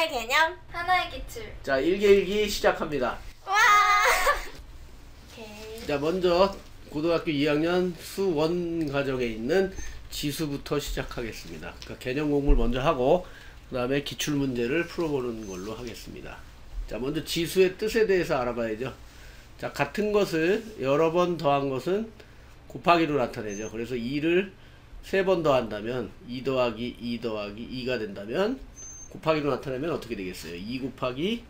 하나의 개념, 하나의 기출. 자, 1개1기 시작합니다. 와! 오케이. 자, 먼저 고등학교 2학년 수1 과정에 있는 지수부터 시작하겠습니다. 그러니까 개념 공부를 먼저 하고 그 다음에 기출문제를 풀어보는 걸로 하겠습니다. 자, 먼저 지수의 뜻에 대해서 알아봐야죠. 자, 같은 것을 여러 번 더한 것은 곱하기로 나타내죠. 그래서 2를 3번 더한다면 2 더하기 2 더하기 2가 된다면 곱하기로 나타내면 어떻게 되겠어요? 2 곱하기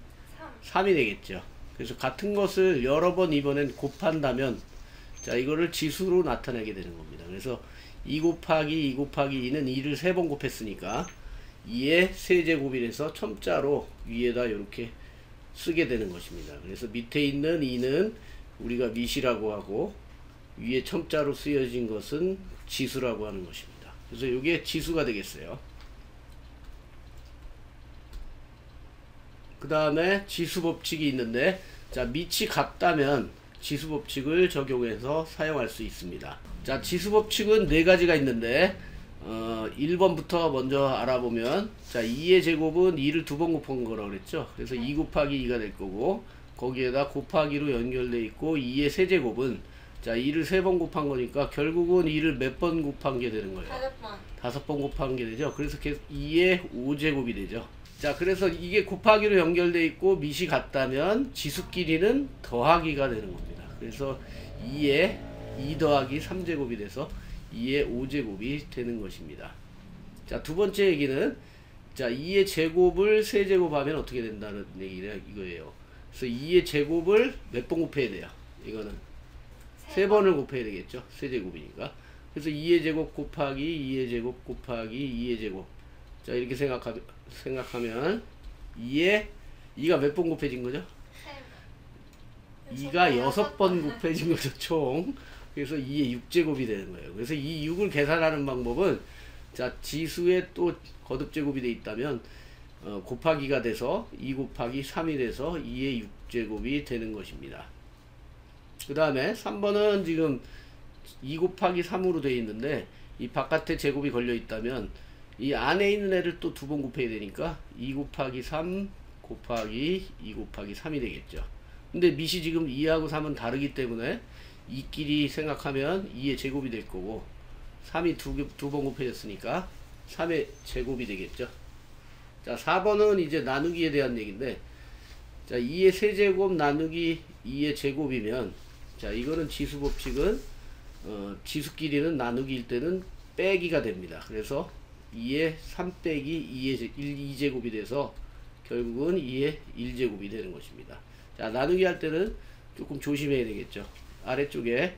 3이 되겠죠. 그래서 같은 것을 여러 번 이번엔 곱한다면 자, 이거를 지수로 나타내게 되는 겁니다. 그래서 2 곱하기 2 곱하기 2는 2를 3번 곱했으니까 2의 세제곱이라서 첨자로 위에다 이렇게 쓰게 되는 것입니다. 그래서 밑에 있는 2는 우리가 밑이라고 하고 위에 첨자로 쓰여진 것은 지수라고 하는 것입니다. 그래서 이게 지수가 되겠어요. 그 다음에 지수 법칙이 있는데, 자, 밑이 같다면 지수 법칙을 적용해서 사용할 수 있습니다. 자, 지수 법칙은 4가지가 있는데 1번부터 먼저 알아보면, 자, 2의 제곱은 2를 2번 곱한 거라고 그랬죠. 그래서 2 곱하기 2가 될 거고, 거기에다 곱하기로 연결되어 있고, 2의 세제곱은 자, 2를 3번 곱한 거니까 결국은 2를 몇 번 곱한 게 되는 거예요? 5번. 5번 곱한 게 되죠. 그래서 2의 5제곱이 되죠. 자, 그래서 이게 곱하기로 연결되어 있고 밑이 같다면 지수끼리는 더하기가 되는 겁니다. 그래서 2의 2 더하기 3제곱이 돼서 2의 5제곱이 되는 것입니다. 자, 두 번째 얘기는, 자, 2의 제곱을 세제곱하면 어떻게 된다는 얘기냐 이거예요. 그래서 2의 제곱을 몇 번 곱해야 돼요? 이거는 3번을 곱해야 되겠죠. 세제곱이니까. 그래서 2의 제곱 곱하기 2의 제곱 곱하기 2의 제곱. 자, 이렇게 생각하면 2가 몇 번 곱해진 거죠? 2가 6번 곱해진 거죠, 총. 그래서 2의 6제곱이 되는 거예요. 그래서 이 6을 계산하는 방법은, 자, 지수에 또 거듭제곱이 돼 있다면 곱하기가 돼서 2 곱하기 3이 돼서 2의 6제곱이 되는 것입니다. 그 다음에 3번은 지금 2 곱하기 3으로 되어 있는데 이 바깥에 제곱이 걸려 있다면 이 안에 있는 애를 또 2번 곱해야 되니까 2 곱하기 3 곱하기 2 곱하기 3이 되겠죠. 근데 밑이 지금 2하고 3은 다르기 때문에 이끼리 생각하면 2의 제곱이 될 거고 3이 2번 곱해졌으니까 3의 제곱이 되겠죠. 자, 4번은 이제 나누기에 대한 얘기인데, 자, 2의 세제곱 나누기 2의 제곱이면, 자, 이거는 지수 법칙은 지수끼리는 나누기일 때는 빼기가 됩니다. 그래서 2의 3 빼기 2의 2제곱이 돼서 결국은 2의 1제곱이 되는 것입니다. 자, 나누기 할 때는 조금 조심해야 되겠죠. 아래쪽에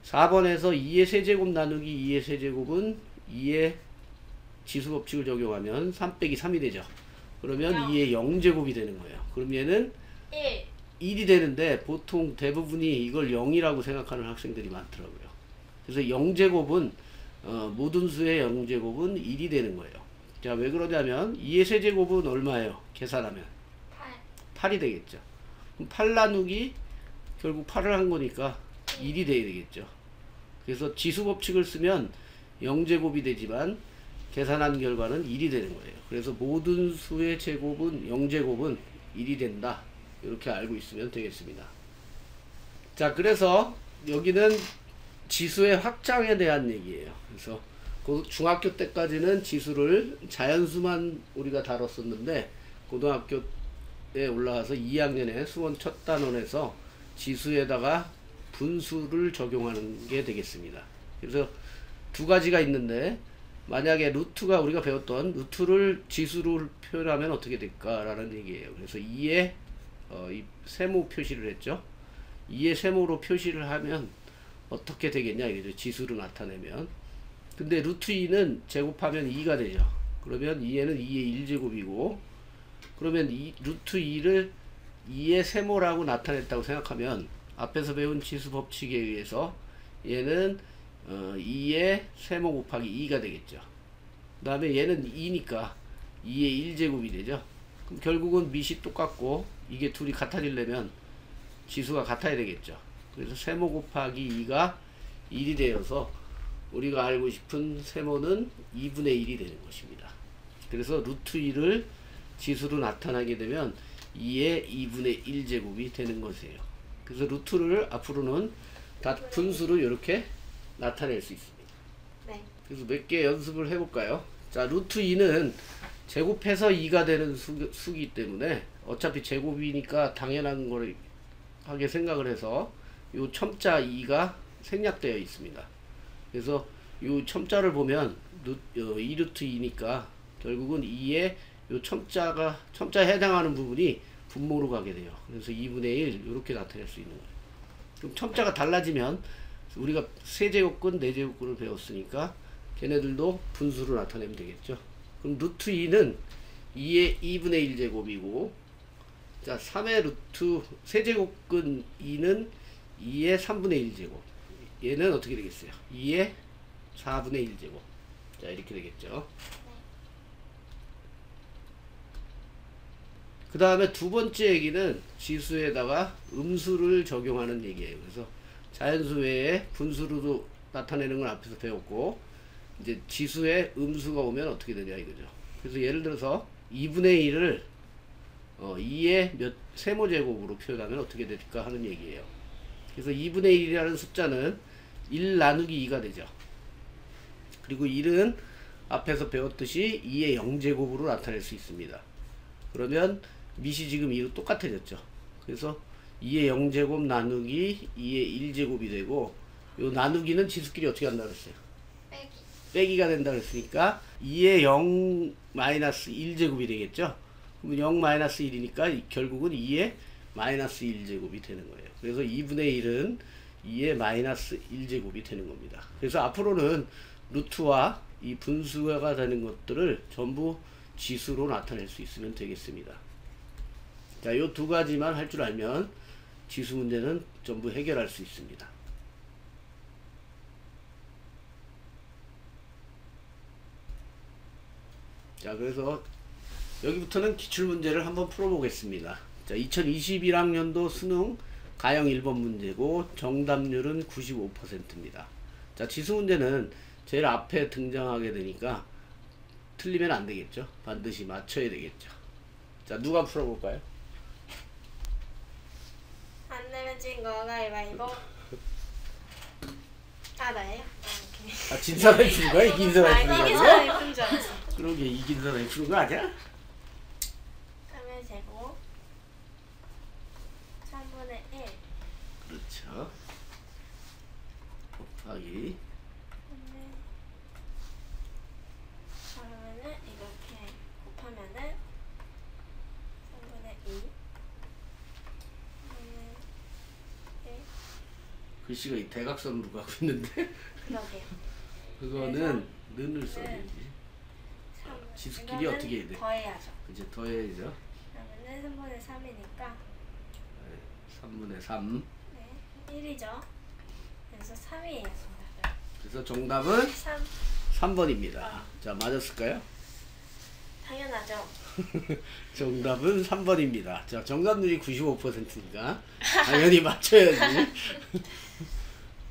4번에서 2의 세제곱 나누기 2의 세제곱은 2의 지수 법칙을 적용하면 3 빼기 3이 되죠. 그러면 2의 0제곱이 되는 거예요. 그럼 얘는 1이 되는데 보통 대부분이 이걸 0이라고 생각하는 학생들이 많더라고요. 그래서 0제곱은 모든 수의 0제곱은 1이 되는 거예요. 자, 왜 그러냐면 2의 세제곱은 얼마예요? 계산하면 8이 되겠죠. 그럼 8 나누기 결국 8을 한 거니까 1이 돼야 되겠죠. 그래서 지수 법칙을 쓰면 0제곱이 되지만 계산한 결과는 1이 되는 거예요. 그래서 모든 수의 제곱은 0제곱은 1이 된다. 이렇게 알고 있으면 되겠습니다. 자, 그래서 여기는 지수의 확장에 대한 얘기예요. 그래서 중학교 때까지는 지수를 자연수만 우리가 다뤘었는데 고등학교에 올라와서 2학년에 수원 첫 단원에서 지수에다가 분수를 적용하는 게 되겠습니다. 그래서 두 가지가 있는데, 만약에 루트가 우리가 배웠던 루트를 지수로 표현하면 어떻게 될까라는 얘기예요. 그래서 2의 이 세모 표시를 했죠. 2의 세모로 표시를 하면 어떻게 되겠냐 이거죠. 지수로 나타내면. 근데 루트 2는 제곱하면 2가 되죠. 그러면 2에는 2의 1제곱이고, 그러면 루트 2를 2의 세모라고 나타냈다고 생각하면 앞에서 배운 지수 법칙에 의해서 얘는 2의 세모 곱하기 2가 되겠죠. 그 다음에 얘는 2니까 2의 1제곱이 되죠. 그럼 결국은 밑이 똑같고 이게 둘이 같아지려면 지수가 같아야 되겠죠. 그래서 세모 곱하기 2가 1이 되어서 우리가 알고 싶은 세모는 2분의 1이 되는 것입니다. 그래서 루트 2를 지수로 나타나게 되면 2의 2분의 1제곱이 되는 것이에요. 그래서 루트를 앞으로는 다 분수로 이렇게 나타낼 수 있습니다. 네. 그래서 몇 개 연습을 해볼까요? 자, 루트 2는 제곱해서 2가 되는 수기 때문에 어차피 제곱이니까 당연한 걸 하게 생각을 해서 요 첨자 2가 생략되어 있습니다. 그래서 요 첨자를 보면 2루트 2니까 결국은 2에 요 첨자에 해당하는 부분이 분모로 가게 돼요. 그래서 2분의 1 이렇게 나타낼 수 있는 거예요. 그럼 첨자가 달라지면 우리가 세제곱근, 네제곱근을 배웠으니까 걔네들도 분수로 나타내면 되겠죠. 그럼 루트 2는 2의 2분의 1제곱이고, 자, 3의 루트 세제곱근 2는 2의 3분의 1제곱. 얘는 어떻게 되겠어요? 2의 4분의 1제곱. 자, 이렇게 되겠죠. 그 다음에 두 번째 얘기는 지수에다가 음수를 적용하는 얘기예요. 그래서 자연수 외에 분수로도 나타내는 걸 앞에서 배웠고, 이제 지수에 음수가 오면 어떻게 되냐 이거죠. 그래서 예를 들어서 2분의 1을 2의 세모제곱으로 표현하면 어떻게 될까 하는 얘기예요. 그래서 2분의 1이라는 숫자는 1 나누기 2가 되죠. 그리고 1은 앞에서 배웠듯이 2의 0제곱으로 나타낼 수 있습니다. 그러면 밑이 지금 2로 똑같아졌죠. 그래서 2의 0제곱 나누기 2의 1제곱이 되고, 요 나누기는 지수끼리 어떻게 한다 그랬어요? 빼기가 된다 그랬으니까 2의 0 마이너스 1제곱이 되겠죠. 그럼 0 마이너스 1이니까 결국은 2의 마이너스 1제곱이 되는 거예요. 그래서 2분의 1은 2의 마이너스 1제곱이 되는 겁니다. 그래서 앞으로는 루트와 이 분수가 되는 것들을 전부 지수로 나타낼 수 있으면 되겠습니다. 자, 요 두 가지만 할 줄 알면 지수 문제는 전부 해결할 수 있습니다. 자, 그래서 여기부터는 기출문제를 한번 풀어보겠습니다. 자, 2021학년도 수능 가형 1번 문제고 정답률은 95%입니다. 자, 지수 문제는 제일 앞에 등장하게 되니까 틀리면 안 되겠죠. 반드시 맞춰야 되겠죠. 자, 누가 풀어볼까요? 안 내면 진 거 가위바위보. 아, 나예요? 아, 오케이. 아, 진 사람이 푸는 거야? 이긴 사람이 푸는 이긴 거야? 사람이 푼 줄 알았어. 그러게 이긴 사람이 푸는 거 아니야? 3의 제곱 3분의 1 그렇죠. 곱하기 그러면은 이렇게 곱하면은 3분의 2 글씨가 이 대각선으로 가고 있는데 그러게요. 그거는 는을 써야지. 3 지수끼리 어떻게 해야 돼? 더해야죠. 이제 더해야죠. 그러면은 3분의 3이니까 3분의 3. 네, 1이죠. 그래서 3이에요, 정답은. 그래서 정답은 3. 3번입니다. 자, 맞았을까요? 당연하죠. 정답은 3번입니다. 자, 정답률이 95%니까 당연히 맞춰야지.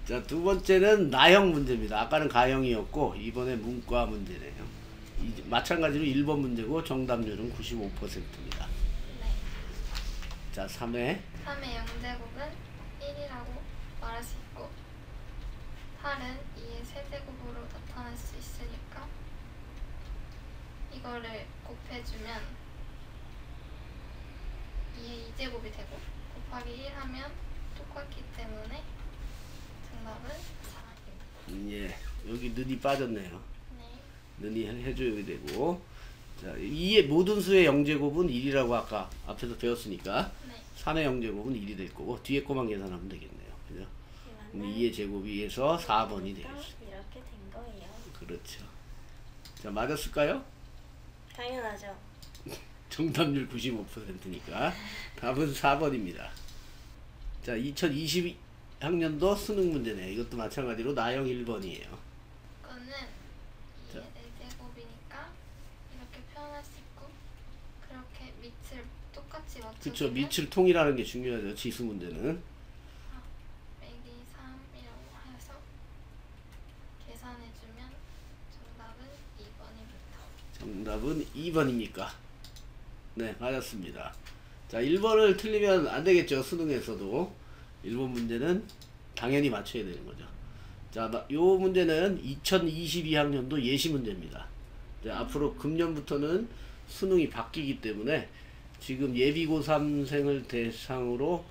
자, 두 번째는 나형 문제입니다. 아까는 가형이었고 이번에 문과 문제네요. 마찬가지로 1번 문제고 정답률은 95%입니다. 네. 자, 3회 3의 0제곱은 1이라고 말할 수 있고 8은 2의 세제곱으로 나타날 수 있으니까 이거를 곱해주면 2의 2제곱이 되고 곱하기 1 하면 똑같기 때문에 정답은 4입니다. 예, 여기 는이 빠졌네요. 네. 는이 해줘야 되고, 자, 2의 모든 수의 0제곱은 1이라고 아까 앞에서 배웠으니까 네. 3의 0제곱은 1이 될 거고 뒤에 거만 계산하면 되겠네요. 그죠? 그럼 이거는 2의 제곱이 해서 4번이 그러니까 되겠어요. 이렇게 된 거예요. 그렇죠. 자, 맞았을까요? 당연하죠. 정답률 95%니까 답은 4번입니다. 자, 2022학년도 수능 문제네요. 이것도 마찬가지로 나형 1번이에요. 이거는 2의 4제곱이니까 이렇게 표현할 수 있고 그렇게 밑을 똑같이 맞춰주면 그쵸, 밑을 통일하는 게 중요하죠. 지수 문제는. 빼기 3이라고 해서 계산해주면 정답은 2번입니다. 정답은 2번입니까? 네, 맞았습니다. 자, 1번을 틀리면 안 되겠죠. 수능에서도. 1번 문제는 당연히 맞춰야 되는 거죠. 자, 요 문제는 2022학년도 예시 문제입니다. 앞으로 금년부터는 수능이 바뀌기 때문에 지금 예비 고3생을 대상으로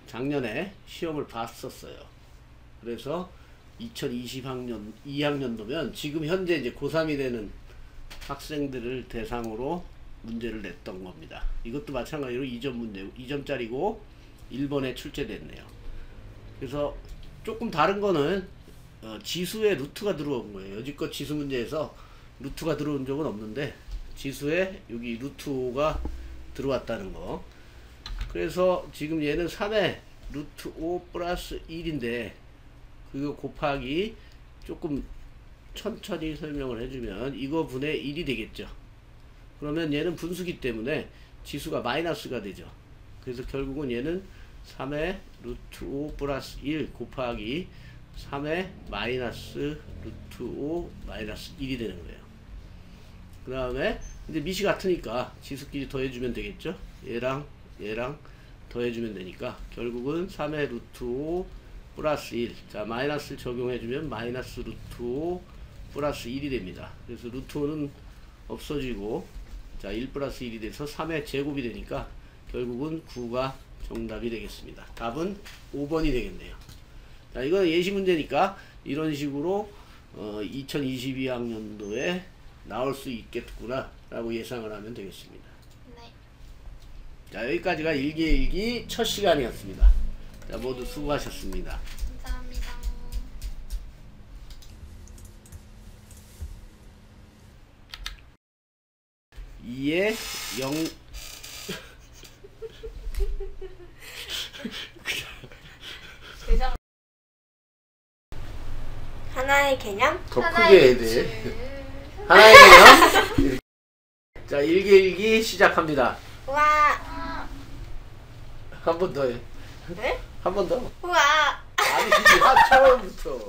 작년에 시험을 봤었어요. 그래서 2020학년 2학년도면 지금 현재 이제 고3이 되는 학생들을 대상으로 문제를 냈던 겁니다. 이것도 마찬가지로 2점 문제, 2점짜리고 1번에 출제됐네요. 그래서 조금 다른 거는 지수에 루트가 들어온 거예요. 여지껏 지수 문제에서 루트가 들어온 적은 없는데 지수에 여기 루트 5가 들어왔다는 거. 그래서 지금 얘는 3에 루트 5 플러스 1인데 그거 곱하기 조금 천천히 설명을 해주면 이거 분의 1이 되겠죠. 그러면 얘는 분수기 때문에 지수가 마이너스가 되죠. 그래서 결국은 얘는 3의 루트 5 플러스 1 곱하기 3의 마이너스 루트 5 마이너스 1이 되는 거예요. 그 다음에 이제 밑이 같으니까 지수끼리 더해주면 되겠죠. 얘랑 얘랑 더해주면 되니까 결국은 3의 루트 5 플러스 1. 자, 마이너스를 적용해주면 마이너스 루트 5 플러스 1이 됩니다. 그래서 루트 5는 없어지고 자, 1 플러스 1이 돼서 3의 제곱이 되니까 결국은 9가 정답이 되겠습니다. 답은 5번이 되겠네요. 자, 이건 예시 문제니까 이런 식으로 2022학년도에 나올 수 있겠구나 라고 예상을 하면 되겠습니다. 네. 자, 여기까지가 일기일기 첫 시간이었습니다. 자, 모두 수고하셨습니다. 감사합니다. 2에 0 하나의 개념? 더 하나의 크게 해야 줄. 돼. 하나의 개념. 자, 일기일기 시작합니다. 우와. 한 번 더 해. 네? 한 번 더. 우와. 아니, 처음부터.